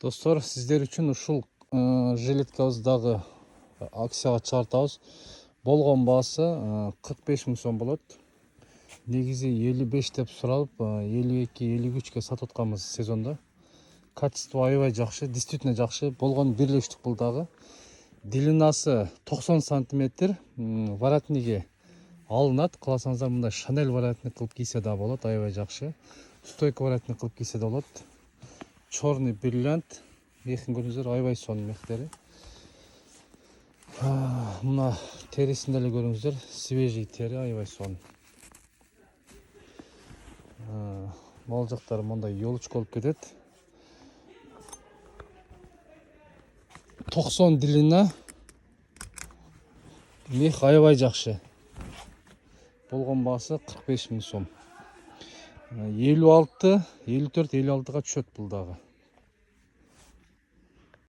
Достор, сіздер үшін ушул жилеткабыздагы акцияга чыгартабыз. Болгон баасы 45 000 сом болот. Негизи 55 деп суралып, 52-53ке сатып атканбыз сезонда. Качество аябай жакшы, действительно жакшы. Болгон бир эле үчтүк бул дагы. Длинасы 90 сантиметр, воротниги алынат. Кыласаңыздар мындай Шанель воротник кылып кийсе да болот, аябай жакшы. Стойка воротник кылып кийсе да болот. Черный бриллиант мехин көрүңүздөр, аябай сонун мехтери. Мына терисинде эле көрүңүздөр, свежий тери, аябай сонун. Могул жактары мындай елочка болуп кетет. 90 длина, мех аябай жакшы. Болгон баасы 45 000 сом. 56, 54, 56га түшөт бул дагы.